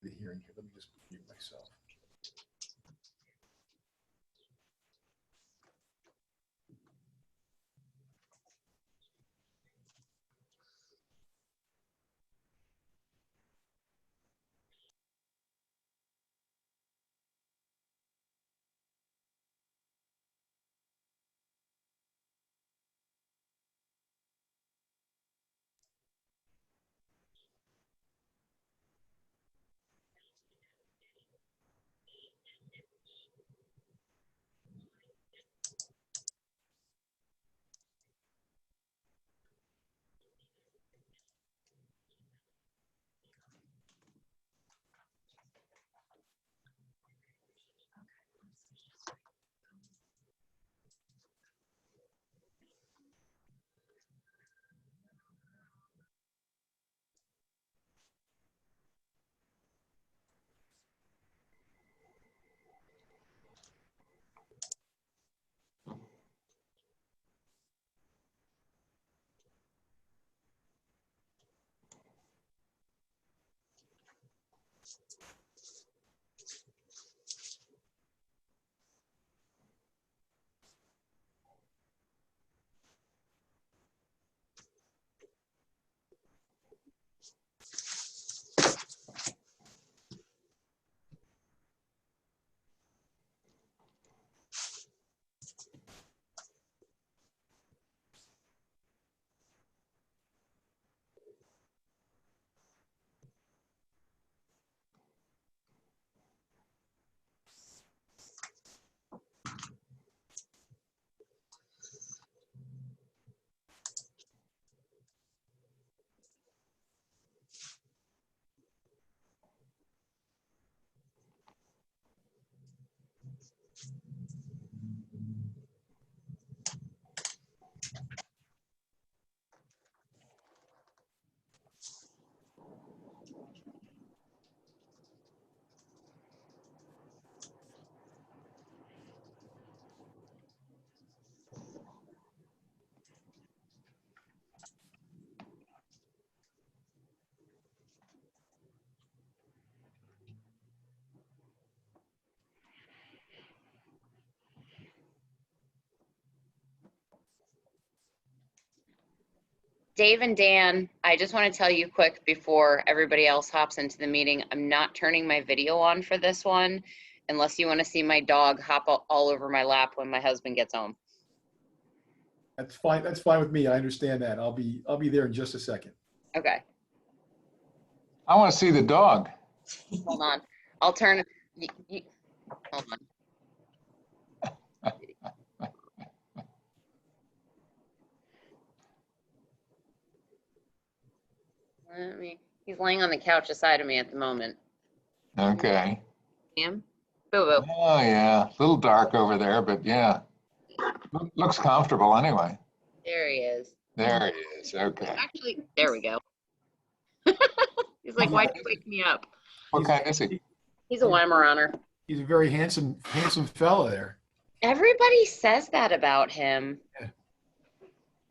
the hearing here. Let me just mute myself. Dave and Dan, I just want to tell you quick before everybody else hops into the meeting, I'm not turning my video on for this one unless you want to see my dog hop all over my lap when my husband gets home. That's fine. That's fine with me. I understand that. I'll be there in just a second. Okay, I want to see the dog. hold on. I'll turn, hold on. He's laying on the couch beside of me at the moment. Okay. Him? Boo boo. Oh, yeah. A little dark over there, but yeah. Looks comfortable anyway. There he is. There he is. Okay. Actually, there we go. He's like, why'd you wake me up? What kind is he? He's a Weimaraner. He's a very handsome fella there. Everybody says that about him.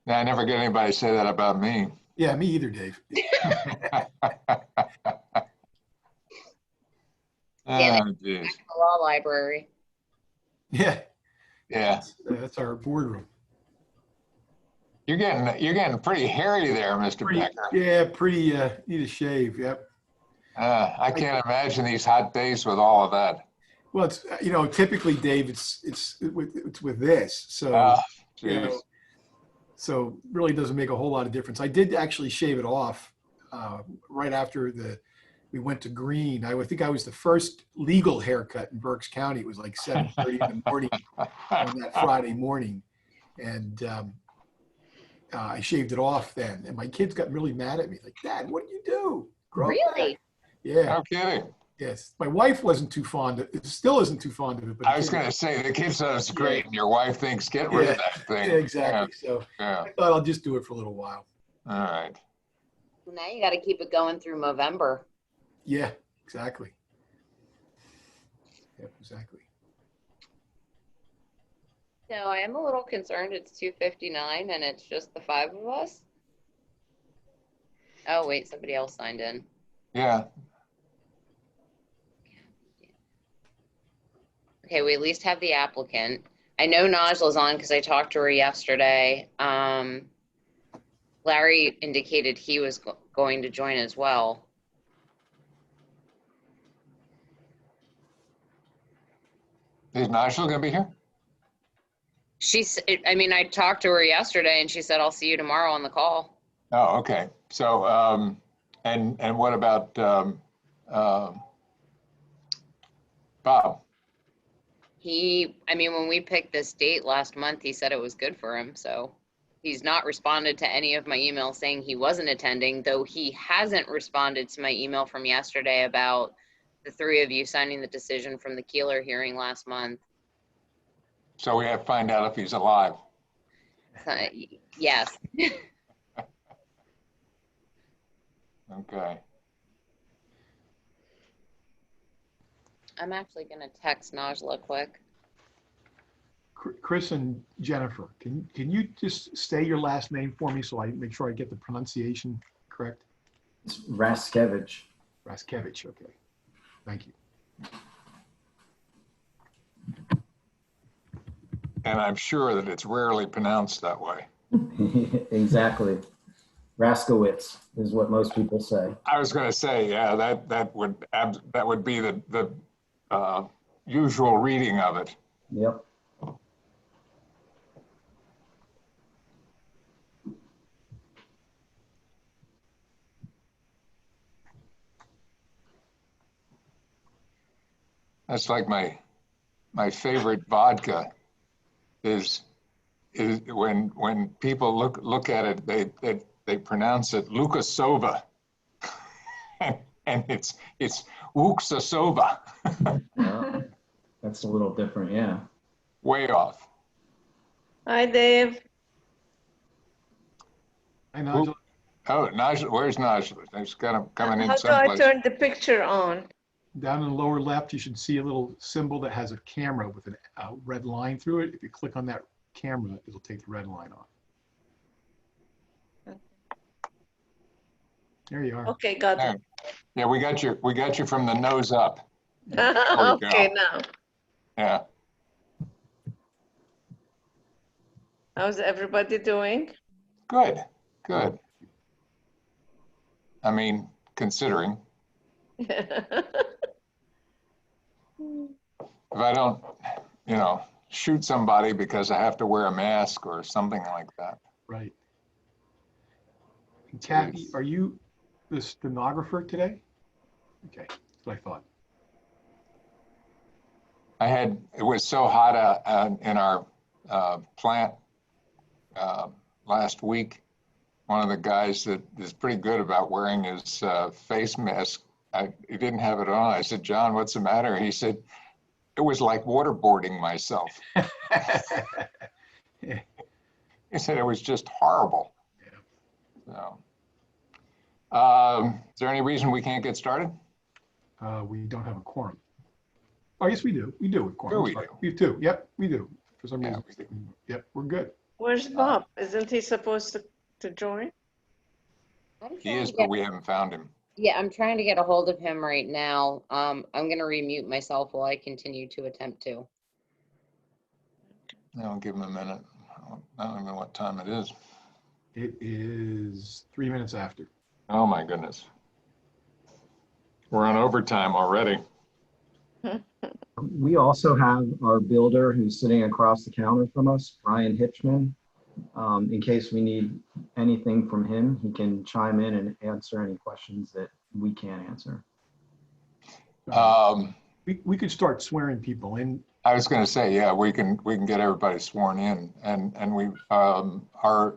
Yeah, I never get anybody to say that about me. Yeah, me either, Dave. Yeah, Oh, geez. the law library. Yeah. Yeah. That's our boardroom. You're getting pretty hairy there, Mr. Becker. Yeah, pretty. Need a shave. Yep. I can't imagine these hot days with all of that. Well, it's typically, Dave, it's with this, so Oh, so really doesn't make a whole lot of difference. I did actually shave it off right after we went to Green. I think I was the first legal haircut in Berks County. It was like 7:30 in the morning on that Friday morning, and I shaved it off then. And my kids got really mad at me, like, "Dad, what did you do?" Really? Back. Yeah. No kidding. Yes. My wife wasn't too fond of it. Still isn't too fond of it. But I was going to say, the kid says it's great, and your wife thinks, get rid of that thing. Yeah, exactly. So yeah. I thought I'll just do it for a little while. All right. Well, now you got to keep it going through November. Yeah, exactly. Yep, exactly. So I am a little concerned. It's 2:59 and it's just the 5 of us. Oh, wait, somebody else signed in. Yeah. Okay, we at least have the applicant. I know Najla's on because I talked to her yesterday. Larry indicated he was going to join as well. Is Nigel gonna be here? I mean, I talked to her yesterday and she said, I'll see you tomorrow on the call. Oh, okay. So, and what about, Bob? I mean, when we picked this date last month, he said it was good for him. So he's not responded to any of my emails saying he wasn't attending, though he hasn't responded to my email from yesterday about the three of you signing the decision from the Keeler hearing last month. So we have to find out if he's alive. Yes. Okay. I'm actually going to text Najla quick. Chris and Jennifer, can you just say your last name for me so I make sure I get the pronunciation correct? It's Raskevich. Raskevich, okay. Thank you. And I'm sure that it's rarely pronounced that way. Exactly. Raskowitz is what most people say. I was going to say, yeah, that would be the usual reading of it. Yep. That's like my favorite vodka is when people look at it, they pronounce it Lukasova, and it's Wuksasova. Well, that's a little different, yeah. Way off. Hi, Dave. Hi, Nigel. Oh, Najla, where's Najla? He's kind of coming in How do I someplace. turn the picture on? Down in the lower left, you should see a little symbol that has a camera with a red line through it. If you click on that camera, it'll take the red line off. There you are. Okay, got There. it. Yeah, we got you from the nose up. Okay, go. now. Yeah. How's everybody doing? Good. Good. I mean, considering if I don't, shoot somebody because I have to wear a mask or something like that. Right. And Kathy, are you the stenographer today? Okay, that's what I thought. It was so hot in our plant last week. One of the guys that is pretty good about wearing his face mask, he didn't have it on. I said, John, what's the matter? He said, it was like waterboarding myself. He said it was just horrible. Yeah. So, is there any reason we can't get started? We don't have a quorum. Oh, yes, we do. We do with quorum. Sure I'm we sorry. do. We do. Yep, we do. For some Yeah, reason. Yep, we're good. Where's Bob? Isn't he supposed to join? He is, but we haven't found him. Yeah, I'm trying to get a hold of him right now. I'm going to remute myself while I continue to attempt to. I'll give him a minute. I don't even know what time it is. It is 3 minutes after. Oh my goodness. We're on overtime already. We also have our builder who's sitting across the counter from us, Brian Hitchman. In case we need anything from him, he can chime in and answer any questions that we can't answer. We could start swearing people in. I was going to say, yeah, we can get everybody sworn in, and we are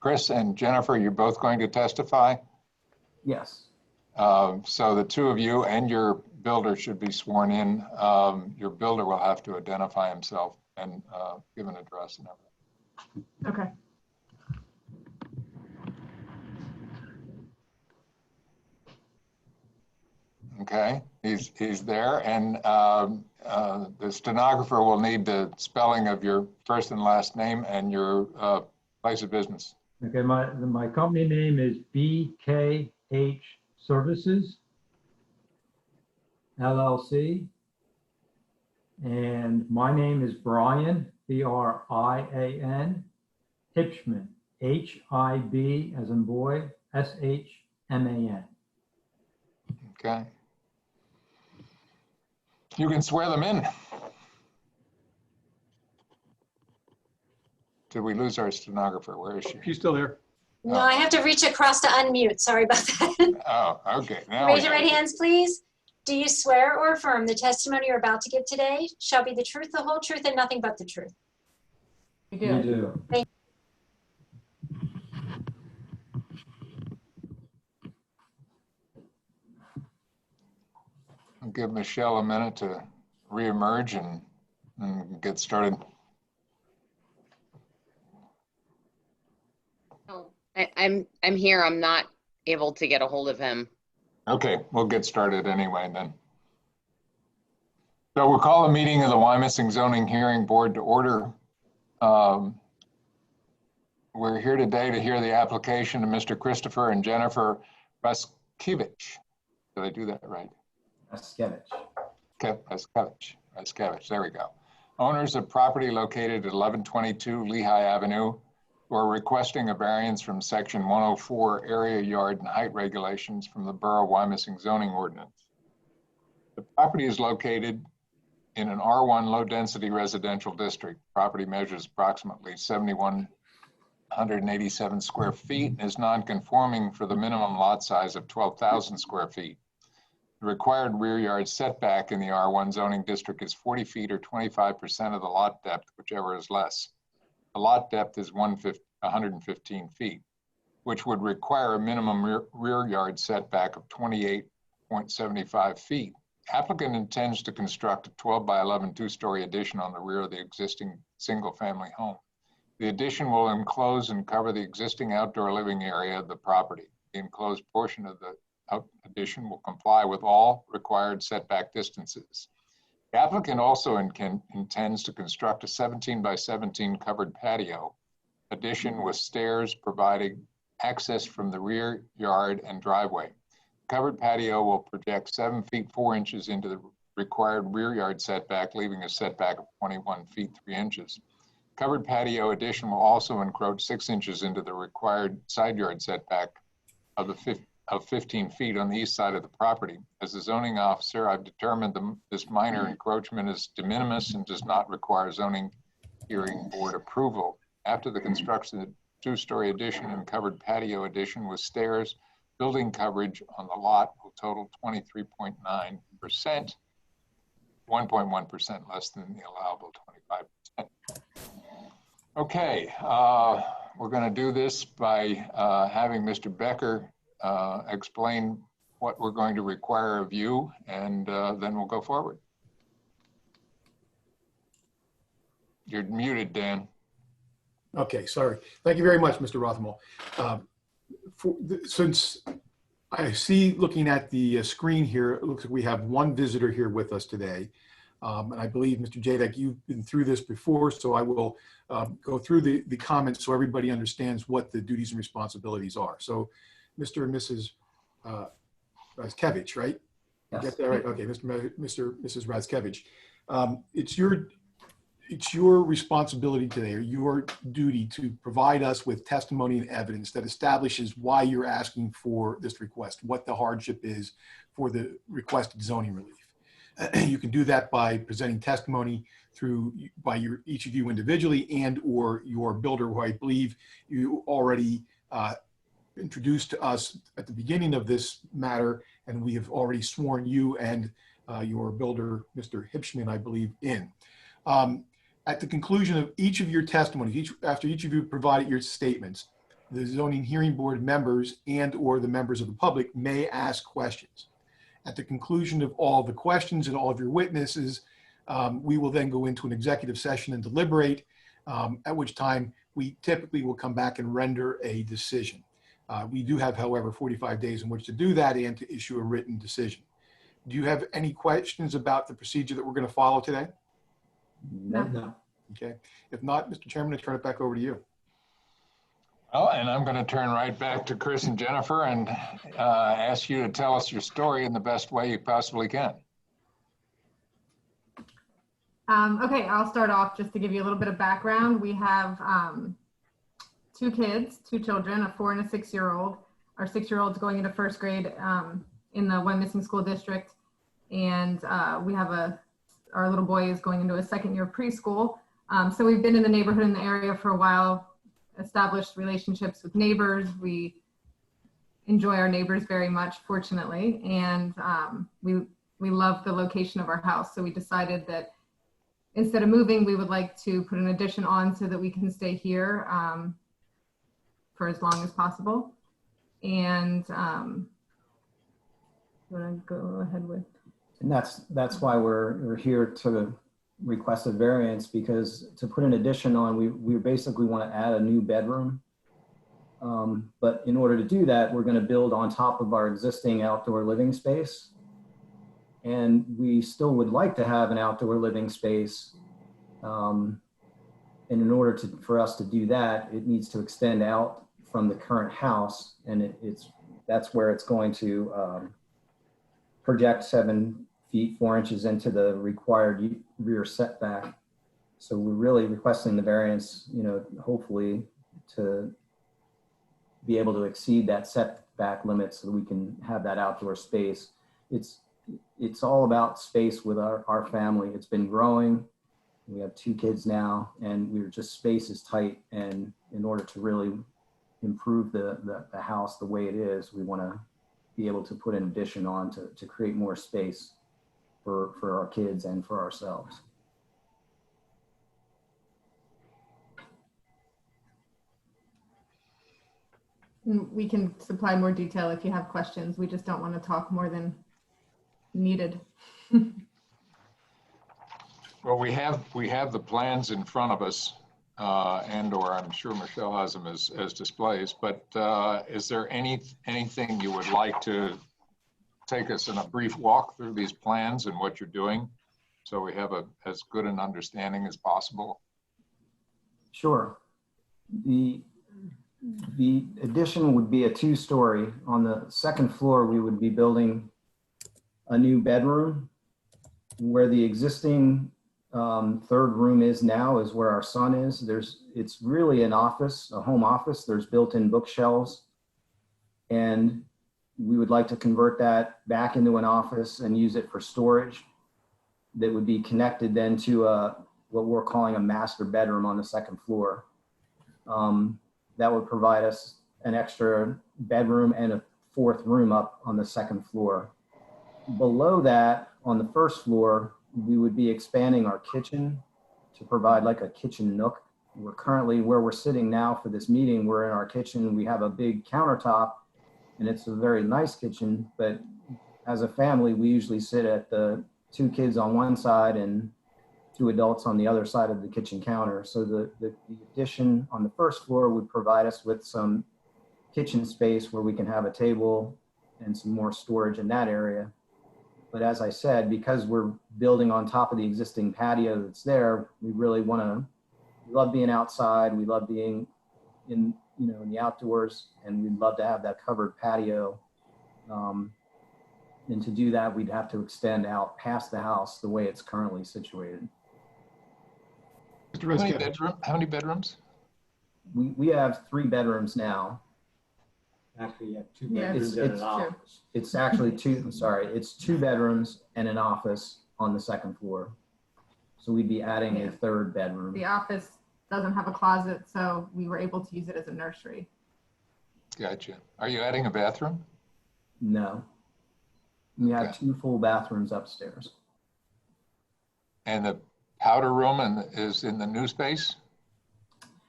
Chris and Jennifer. You're both going to testify. Yes. So the two of you and your builder should be sworn in. Your builder will have to identify himself and give an address and everything. Okay. Okay, he's there, and the stenographer will need the spelling of your first and last name and your place of business. Okay, my company name is BKH Services, LLC. And my name is Brian, B-R-I-A-N, Hibshman, H-I-B as in boy, S-H-M-A-N. Okay. You can swear them in. Did we lose our stenographer? Where is she? She's still there. No, I have to reach across to unmute. Sorry about that. Oh, okay. Now Raise we your right hands, please. Do you swear or affirm the testimony you're about to give today shall be the truth, the whole truth, and nothing but the truth? We do. I'll give Michelle a minute to reemerge and get started. Oh, I'm here. I'm not able to get a hold of him. Okay, we'll get started anyway then. So we'll call a meeting of the Wyomissing Zoning Hearing Board to order. We're here today to hear the application of Mr. Christopher and Jennifer Raskevich. Did I do that right? Askevich. Raskevich, there we go. Owners of property located at 1122 Lehigh Avenue who are requesting a variance from section 104 area yard and height regulations from the Borough Wyomissing zoning ordinance. The property is located in an R1 low density residential district. Property measures approximately 7,187 square feet and is non-conforming for the minimum lot size of 12,000 square feet. The required rear yard setback in the R1 zoning district is 40 feet or 25% of the lot depth, whichever is less. The lot depth is 115 feet, which would require a minimum rear yard setback of 28.75 feet. Applicant intends to construct a 12 by 11 two-story addition on the rear of the existing single-family home. The addition will enclose and cover the existing outdoor living area of the property. The enclosed portion of the addition will comply with all required setback distances. The applicant also intends to construct a 17 by 17 covered patio addition with stairs providing access from the rear yard and driveway. Covered patio will project 7 feet 4 inches into the required rear yard setback, leaving a setback of 21 feet 3 inches. Covered patio addition will also encroach 6 inches into the required side yard setback of 15 feet on the east side of the property. As a zoning officer, I've determined this minor encroachment is de minimis and does not require zoning hearing board approval. After the construction of the two-story addition and covered patio addition with stairs, building coverage on the lot will total 23.9%, 1.1% less than the allowable 25%. Okay, we're going to do this by having Mr. Becker explain what we're going to require of you, and then we'll go forward. You're muted, Dan. Okay, sorry. Thank you very much, Mr. Rothmal. Since I see, looking at the screen here, it looks like we have one visitor here with us today. And I believe, Mr. Jadek, you've been through this before, so I will go through the comments so everybody understands what the duties and responsibilities are. So, Mr. and Mrs. Raskevich, right? Yes. Get that right? Okay, Mrs. Raskevich. It's your responsibility today, or your duty, to provide us with testimony and evidence that establishes why you're asking for this request, what the hardship is for the requested zoning relief. You can do that by presenting testimony by each of you individually and or your builder, who I believe you already introduced to us at the beginning of this matter, and we have already sworn you and your builder, Mr. Hibshman, I believe, in. At the conclusion of each of your testimonies, after each of you provided your statements, the zoning hearing board members and or the members of the public may ask questions. At the conclusion of all the questions and all of your witnesses, we will then go into an executive session and deliberate, at which time we typically will come back and render a decision. We do have, however, 45 days in which to do that and to issue a written decision. Do you have any questions about the procedure that we're going to follow today? No. Okay. If not, Mr. Chairman, I turn it back over to you. Well, and I'm going to turn right back to Chris and Jennifer and ask you to tell us your story in the best way you possibly can. Okay, I'll start off just to give you a little bit of background. We have two kids, two children, a 4 and a 6-year-old. Our 6-year-old's going into first grade in the Wyomissing School District. And we have our little boy is going into his second year of preschool. So we've been in the neighborhood in the area for a while, established relationships with neighbors. We enjoy our neighbors very much, fortunately. And we love the location of our house. So we decided that instead of moving, we would like to put an addition on so that we can stay here for as long as possible. And what I go ahead with. And that's why we're here to request a variance, because to put an addition on, we basically want to add a new bedroom. But in order to do that, we're going to build on top of our existing outdoor living space. And we still would like to have an outdoor living space. And in order for us to do that, it needs to extend out from the current house. And that's where it's going to project 7 feet 4 inches into the required rear setback. So we're really requesting the variance, hopefully to be able to exceed that setback limit so that we can have that outdoor space. It's all about space with our family. It's been growing. We have 2 kids now, and space is tight. And in order to really improve the house the way it is, we want to be able to put an addition on to create more space for our kids and for ourselves. We can supply more detail if you have questions. We just don't want to talk more than needed. Well, we have the plans in front of us, and/or I'm sure Michelle has them as displays. But is there anything you would like to take us in a brief walk through these plans and what you're doing, so we have as good an understanding as possible? Sure. The addition would be a 2-story. On the second floor, we would be building a new bedroom. Where the existing 3rd room is now is where our son is. It's really an office, a home office. There's built-in bookshelves, and we would like to convert that back into an office and use it for storage. That would be connected then to what we're calling a master bedroom on the 2nd floor. That would provide us an extra bedroom and a 4th room up on the 2nd floor. Below that, on the 1st floor, we would be expanding our kitchen to provide like a kitchen nook. We're currently, where we're sitting now for this meeting, we're in our kitchen. We have a big countertop, and it's a very nice kitchen, but as a family, we usually sit at the 2 kids on one side and 2 adults on the other side of the kitchen counter. So the addition on the 1st floor would provide us with some kitchen space where we can have a table and some more storage in that area. But as I said, because we're building on top of the existing patio that's there, we really we love being outside. We love being in the outdoors, and we'd love to have that covered patio. And to do that, we'd have to extend out past the house the way it's currently situated. How many bedrooms? We have 3 bedrooms now. Actually, you have 2 Yeah, bedrooms and an office. It's actually 2, I'm sorry, it's 2 bedrooms and an office on the 2nd floor. So we'd be adding a 3rd bedroom. The office doesn't have a closet, so we were able to use it as a nursery. Gotcha. Are you adding a bathroom? No. We have Okay. 2 full bathrooms upstairs. And the powder room is in the new space?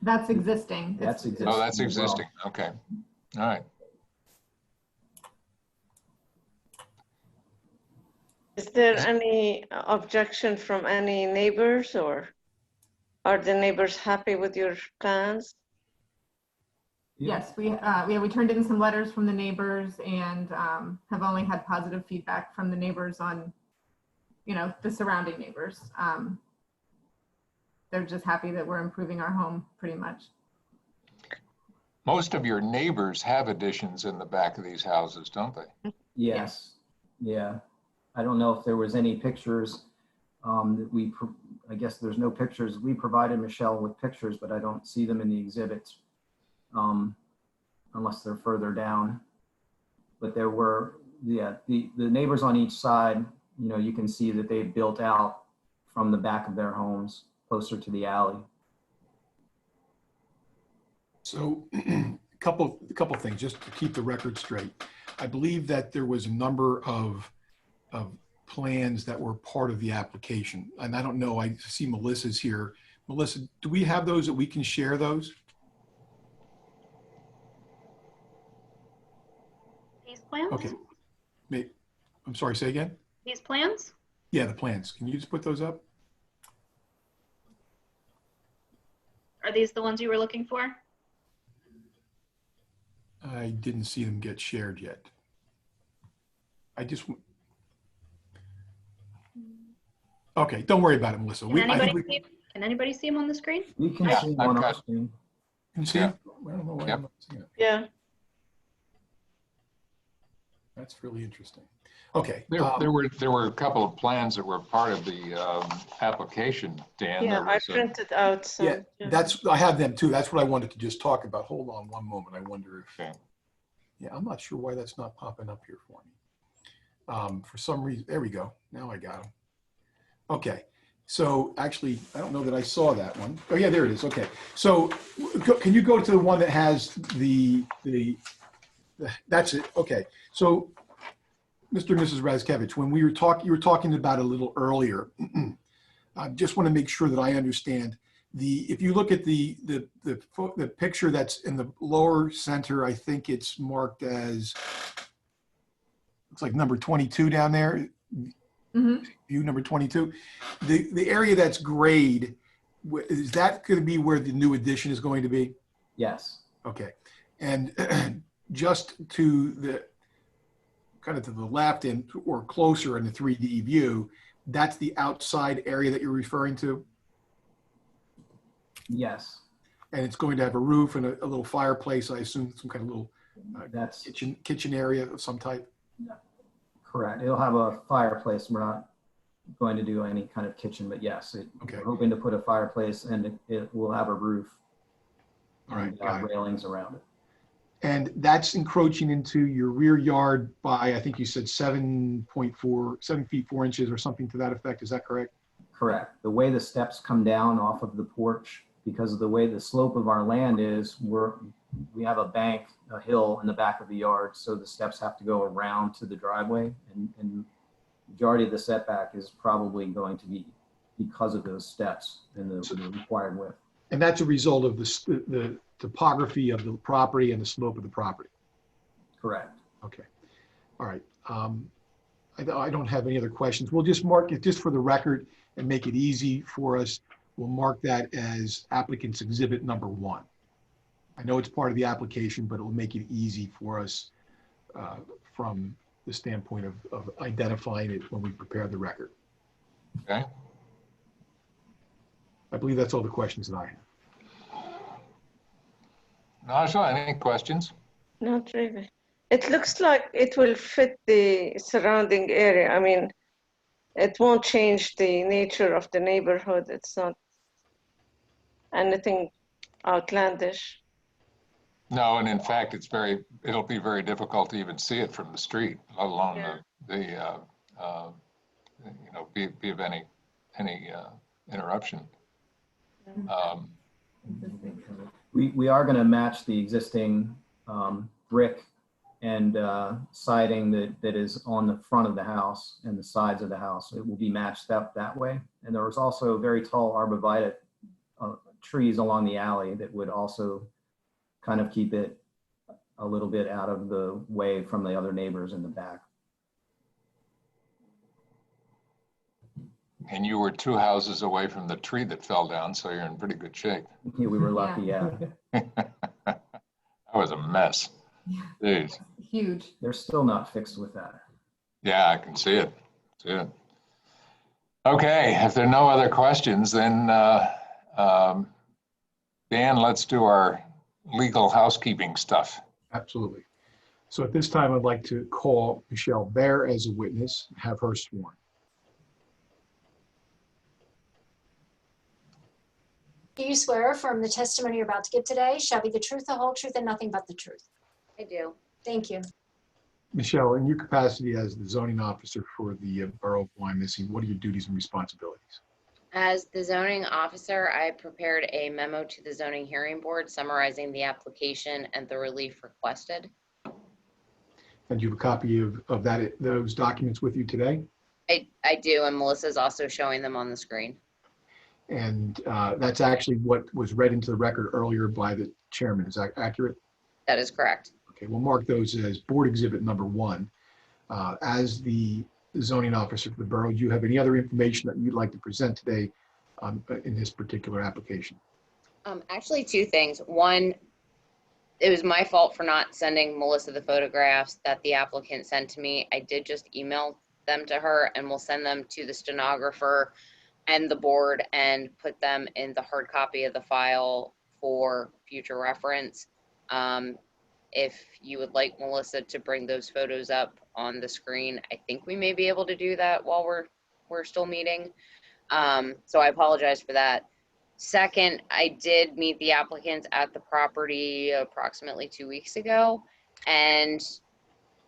That's existing. That's existing. Oh, that's as well. existing. Okay. All right. Is there any objection from any neighbors, or are the neighbors happy with your plans? Yes, we turned in some letters from the neighbors and have only had positive feedback from the neighbors on, the surrounding neighbors. They're just happy that we're improving our home pretty much. Most of your neighbors have additions in the back of these houses, don't they? Yes. Yeah. I don't know if there was any pictures that I guess there's no pictures. We provided Michelle with pictures, but I don't see them in the exhibits unless they're further down. But there were, yeah, the neighbors on each side, you know, you can see that they built out from the back of their homes closer to the alley. So a couple things, just to keep the record straight. I believe that there was a number of plans that were part of the application. And I don't know, I see Melissa's here. Melissa, do we have those that we can share those? These plans? Okay. I'm sorry, say again? These plans? Yeah, the plans. Can you just put those up? Are these the ones you were looking for? I didn't see them get shared yet. Okay, don't worry about it, Melissa. Can anybody see them on the screen? We can see I've one on got- the screen. Can you see Yeah. it? I don't know why Yep. I'm not seeing it. Yeah. That's really interesting. Okay. There were a couple of plans that were part of the application, Dan. Yeah, There I was a- printed out some. Yeah, I have them too. That's what I wanted to just talk about. Hold on one moment. I wonder if, Okay. yeah, I'm not sure why that's not popping up here for me. For some reason, there we go. Now I got them. Okay. So actually, I don't know that I saw that one. Oh yeah, there it is. Okay. So can you go to the one that has that's it. Okay. So Mr. and Mrs. Razkevich, when you were talking about it a little earlier, I just want to make sure that I understand. If you look at the picture that's in the lower center, I think it's marked as, it's like number 22 down there. Mm-hmm. View number 22. The area that's grayed, is that going to be where the new addition is going to be? Yes. Okay. And just to the kind of to the left and or closer in the 3D view, that's the outside area that you're referring to? Yes. And it's going to have a roof and a little fireplace, I assume, some kind of little That's kitchen area of some type? correct. It'll have a fireplace. We're not going to do any kind of kitchen, but yes, Okay. we're hoping to put a fireplace, and it will have a roof. All right, And got it. railings around it. And that's encroaching into your rear yard by, I think you said 7 feet 4 inches or something to that effect. Is that correct? Correct. The way the steps come down off of the porch, because of the way the slope of our land is, we have a bank, a hill in the back of the yard, so the steps have to go around to the driveway, and majority of the setback is probably going to be because of those steps and the required width. And that's a result of the topography of the property and the slope of the property. Correct. Okay. All right. I don't have any other questions. We'll just mark it just for the record and make it easy for us. We'll mark that as applicant's exhibit number 1. I know it's part of the application, but it will make it easy for us from the standpoint of identifying it when we prepare the record. Okay. I believe that's all the questions that I have. Najla, any questions? Not really. It looks like it will fit the surrounding area. I mean, it won't change the nature of the neighborhood. It's not anything outlandish. No, and in fact, it'll be very difficult to even see it from the street, let alone be of any interruption. We are going to match the existing brick and siding that is on the front of the house and the sides of the house. It will be matched up that way. And there was also very tall arborvitae trees along the alley that would also kind of keep it a little bit out of the way from the other neighbors in the back. And you were 2 houses away from the tree that fell down, so you're in pretty good shape. Yeah, we were lucky, yeah. That was a mess. Yeah. Jeez. Huge. They're still not fixed with that. Yeah, I can see it. Okay, if there are no other questions, then Dan, let's do our legal housekeeping stuff. Absolutely. So at this time, I'd like to call Michelle Bear as a witness, have her sworn. Do you swear or affirm the testimony you're about to give today shall be the truth, the whole truth, and nothing but the truth? I do. Thank you. Michelle, in your capacity as the zoning officer for the Borough of Wyomissing, what are your duties and responsibilities? As the zoning officer, I prepared a memo to the zoning hearing board summarizing the application and the relief requested. And you have a copy of those documents with you today? I do, and Melissa's also showing them on the screen. And that's actually what was read into the record earlier by the chairman. Is that accurate? That is correct. Okay, we'll mark those as board exhibit number 1. As the zoning officer for the borough, do you have any other information that you'd like to present today in this particular application? Actually, 2 things. One, it was my fault for not sending Melissa the photographs that the applicant sent to me. I did just email them to her, and we'll send them to the stenographer and the board and put them in the hard copy of the file for future reference. If you would like Melissa to bring those photos up on the screen, I think we may be able to do that while we're still meeting. So I apologize for that. Second, I did meet the applicants at the property approximately 2 weeks ago. And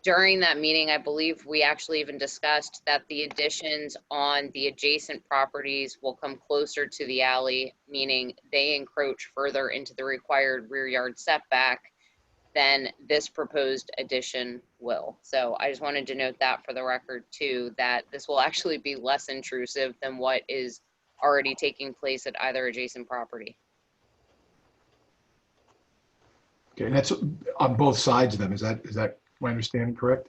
during that meeting, I believe we actually even discussed that the additions on the adjacent properties will come closer to the alley, meaning they encroach further into the required rear yard setback than this proposed addition will. So I just wanted to note that for the record too, that this will actually be less intrusive than what is already taking place at either adjacent property. Okay, and that's on both sides of them. Is that my understanding correct?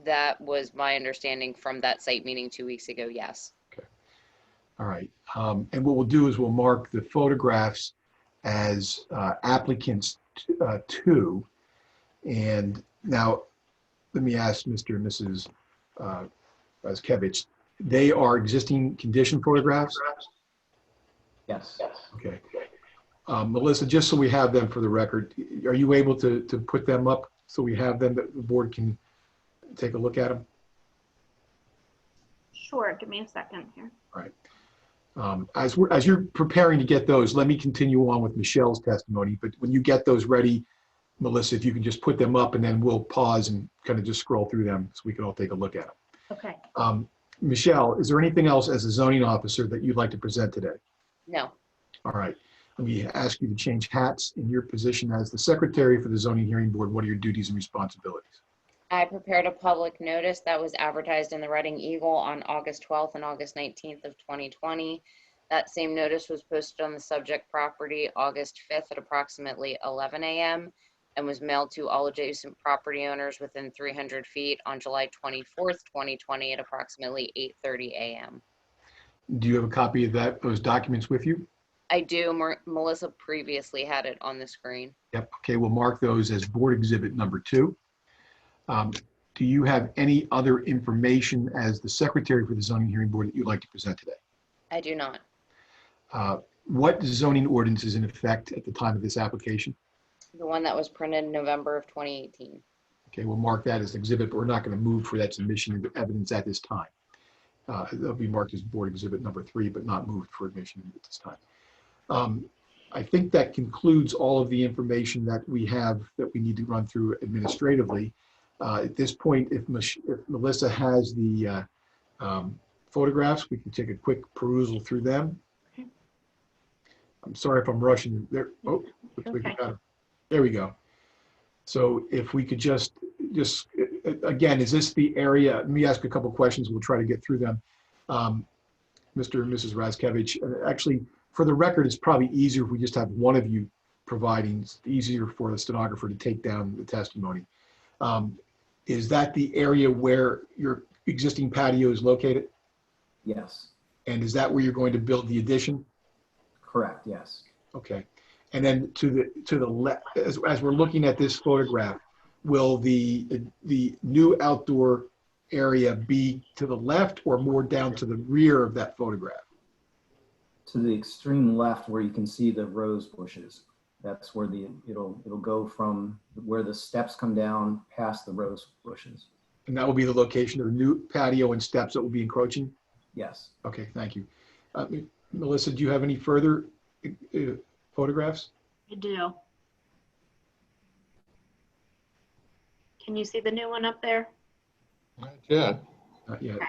That was my understanding from that site meeting 2 weeks ago, yes. Okay. All right. And what we'll do is we'll mark the photographs as applicants 2. And now let me ask Mr. and Mrs. Razkevich, they are existing condition photographs? Yes. Okay. Melissa, just so we have them for the record, are you able to put them up so we have them, that the board can take a look at them? Sure, give me a second here. All right. As you're preparing to get those, let me continue on with Michelle's testimony. But when you get those ready, Melissa, if you can just put them up, and then we'll pause and kind of just scroll through them so we can all take a look at them. Okay. Michelle, is there anything else as a zoning officer that you'd like to present today? No. All right. Let me ask you to change hats. In your position as the secretary for the zoning hearing board, what are your duties and responsibilities? I prepared a public notice that was advertised in the Reading Eagle on August 12th and August 19th of 2020. That same notice was posted on the subject property August 5th at approximately 11 a.m. and was mailed to all adjacent property owners within 300 feet on July 24th, 2020 at approximately 8:30 a.m. Do you have a copy of those documents with you? I do. Melissa previously had it on the screen. Yep. Okay, we'll mark those as board exhibit number 2. Do you have any other information as the secretary for the zoning hearing board that you'd like to present today? I do not. What zoning ordinance is in effect at the time of this application? The one that was printed in November of 2018. Okay, we'll mark that as exhibit, but we're not going to move for that submission of evidence at this time. It'll be marked as board exhibit number 3, but not moved for admission at this time. I think that concludes all of the information that we have that we need to run through administratively. At this point, if Melissa has the photographs, we can take a quick perusal through them. Okay. I'm sorry if I'm rushing there. Oh, looks like we got it. There we go. So if we could just again, is this the area? Let me ask a couple questions. We'll try to get through them. Mr. and Mrs. Razkevich, actually, for the record, it's probably easier if we just have one of you providing. It's easier for the stenographer to take down the testimony. Is that the area where your existing patio is located? Yes, And is that where you're going to build the addition? correct, yes. Okay. And then to the left, as we're looking at this photograph, will the new outdoor area be to the left or more down to the rear of that photograph? To the extreme left where you can see the rose bushes. That's where it'll go from where the steps come down past the rose bushes. And that will be the location of the new patio and steps that will be encroaching? Yes. Okay, thank you. Melissa, do you have any further photographs? I do. Can you see the new one up there? Not yet. Not yet.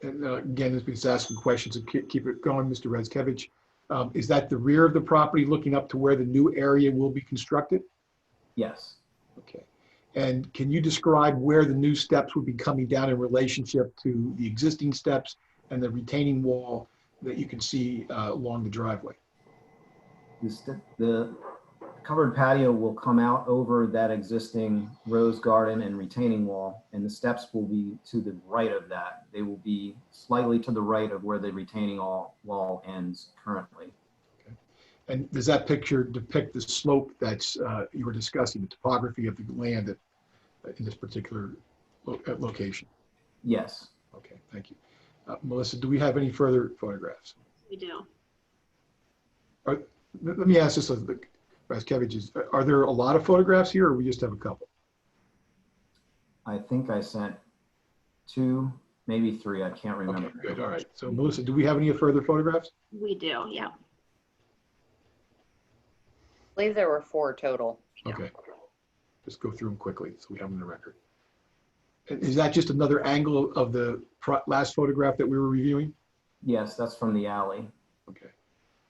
And again, as we're asking questions, and keep it going, Mr. Rezkevich. Is that the rear of the property looking up to where the new area will be constructed? Yes. Okay. And can you describe where the new steps would be coming down in relationship to the existing steps and the retaining wall that you can see along the driveway? The covered patio will come out over that existing rose garden and retaining wall, and the steps will be to the right of that. They will be slightly to the right of where the retaining wall ends currently. Okay. And does that picture depict the slope that's you were discussing, the topography of the land in this particular location? Yes. Okay, thank you. Melissa, do we have any further photographs? We do. Let me ask this, Rezkevich, are there a lot of photographs here, or we just have a couple? I think I sent 2, maybe 3. I can't remember. Okay, good. All right. So, Melissa, do we have any further photographs? We do, yeah. I believe there were 4 total. Okay. Just go through them quickly so we have them in the record. And is that just another angle of the last photograph that we were reviewing? Yes, that's from the alley. Okay.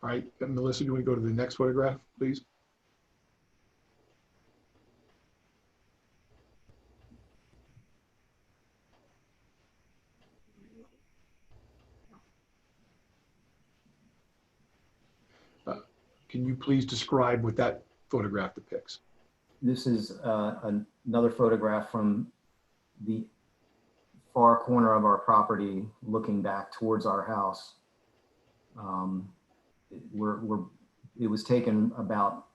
All right. Melissa, do you want to go to the next photograph, please? Can you please describe what that photograph depicts? This is another photograph from the far corner of our property looking back towards our house. It was taken about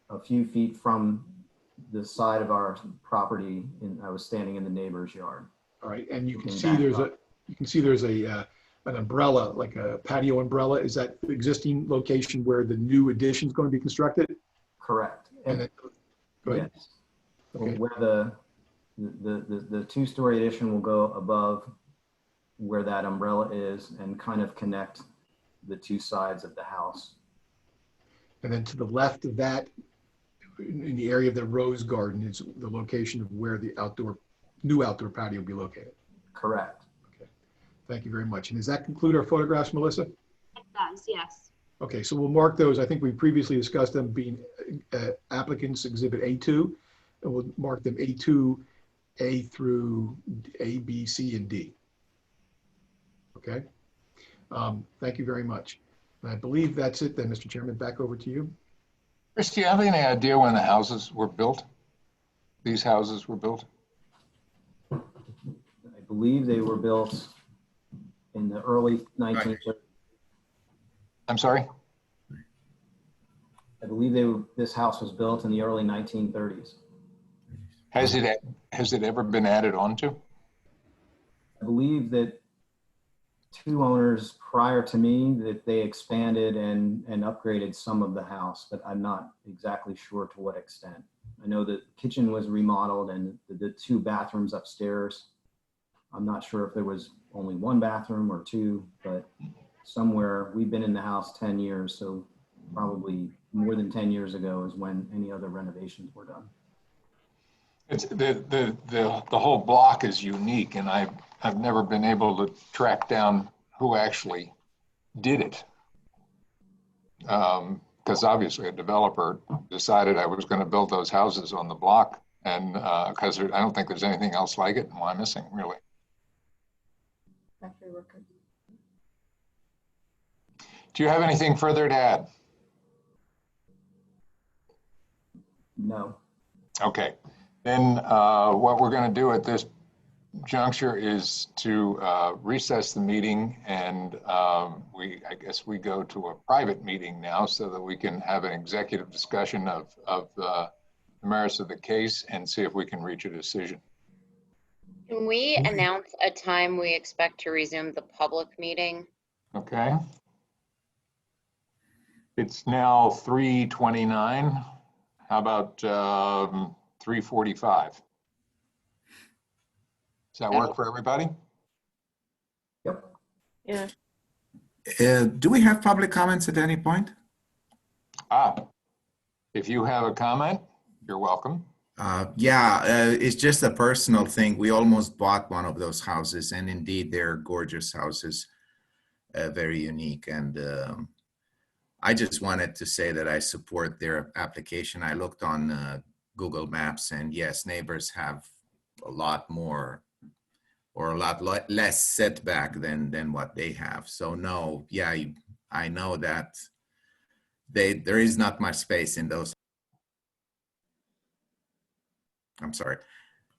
a few feet from the side of our property, and I was standing in the neighbor's yard. All right, and you can see there's an umbrella, like a patio umbrella. Is that the existing location where the new addition is going to be constructed? Correct. And then, go ahead. Yes. Okay. Where the 2-story addition will go above where that umbrella is and kind of connect the 2 sides of the house. And then to the left of that, in the area of the rose garden, is the location of where the new outdoor patio will be located. Correct. Okay. Thank you very much. And does that conclude our photographs, Melissa? It does, yes. Okay, so we'll mark those. I think we previously discussed them being applicants exhibit A2, and we'll mark them A2, A through A, B, C, and D. Okay. Thank you very much. And I believe that's it then, Mr. Chairman. Back over to you. Chris, do you have any idea when the houses were built? These houses were built? I believe they were built in the early 1930s. I'm sorry? I believe this house was built in the early 1930s. Has it ever been added onto? I believe that 2 owners prior to me, that they expanded and upgraded some of the house, but I'm not exactly sure to what extent. I know that the kitchen was remodeled and the 2 bathrooms upstairs. I'm not sure if there was only 1 bathroom or 2, but somewhere, we've been in the house 10 years, so probably more than 10 years ago is when any other renovations were done. It's the whole block is unique, and I've never been able to track down who actually did it. Because obviously a developer decided I was going to build those houses on the block, and because I don't think there's anything else like it in Wyomissing, really. Do you have anything further to add? No. Okay. Then what we're going to do at this juncture is to recess the meeting, and I guess we go to a private meeting now so that we can have an executive discussion of the merits of the case and see if we can reach a decision. Can we announce a time we expect to resume the public meeting? Okay. It's now 3:29. How about 3:45. Does that work for everybody? Yep. Yeah. Do we have public comments at any point? If you have a comment, you're welcome. It's just a personal thing. We almost bought one of those houses, and indeed they're gorgeous houses, very unique. And I just wanted to say that I support their application. I looked on Google Maps, and yes, neighbors have a lot more or a lot less setback than what they have. So no, yeah, I know that there is not much space in those. I'm sorry.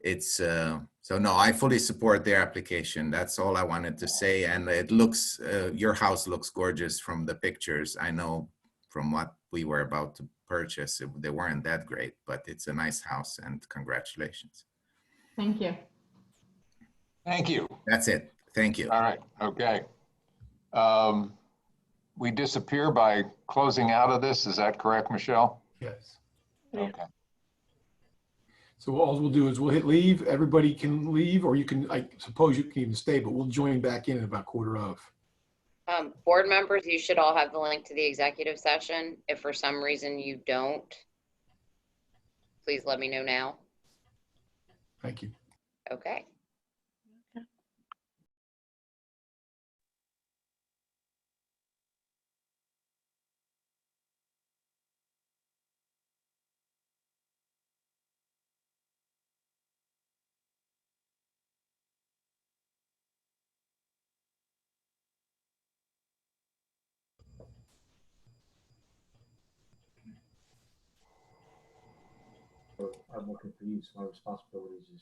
It's so no, I fully support their application. That's all I wanted to say. And it looks, your house looks gorgeous from the pictures. I know from what we were about to purchase, they weren't that great, but it's a nice house, and congratulations. Thank you. Thank you. That's it. Thank you. All right, okay. We disappear by closing out of this, is that correct, Michelle? Yes. Yeah. Okay. So all we'll do is we'll hit leave. Everybody can leave, or you can, I suppose you can even stay, but we'll join back in at about 1:15. Board members, you should all have the link to the executive session. If for some reason you don't, please let me know now. Thank you. Okay. I'm working for you, so my responsibilities is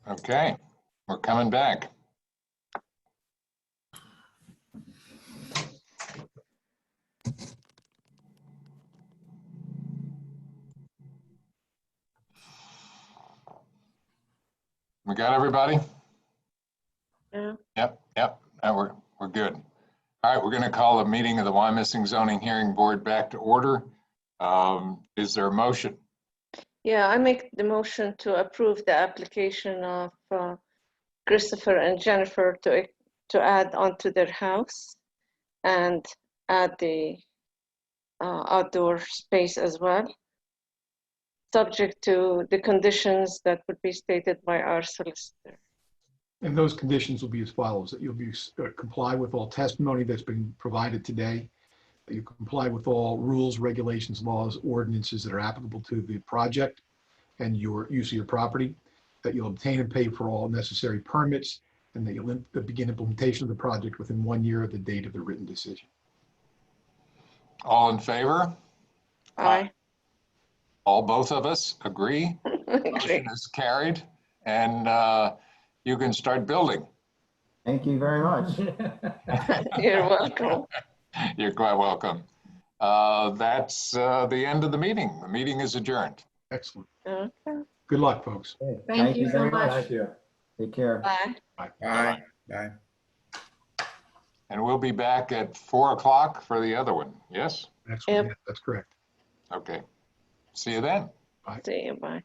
Okay, we're coming back. We got everybody? Yeah. Yep, and we're good. All right, we're going to call the meeting of the Wyomissing Zoning Hearing Board back to order. Is there a motion? Yeah, I make the motion to approve the application of Christopher and Jennifer to add onto their house and add the outdoor space as well, subject to the conditions that would be stated by our solicitor. And those conditions will be as follows: that you'll be comply with all testimony that's been provided today, that you comply with all rules, regulations, laws, ordinances that are applicable to the project and your use of your property, that you'll obtain and pay for all necessary permits, and that you'll begin implementation of the project within 1 year of the date of the written decision. All in favor? Aye. Both of us agree? Motion is carried, and you can start building. Thank you very much. You're welcome. You're quite welcome. That's the end of the meeting. The meeting is adjourned. Excellent. Okay. Good luck, folks. Thank you so very much. Thank you. Take care. Bye. Bye. Bye. Bye. And we'll be back at 4 o'clock for the other one. Yes? Next one. Yep. Yeah, that's correct. Okay. See you then. See you. Bye.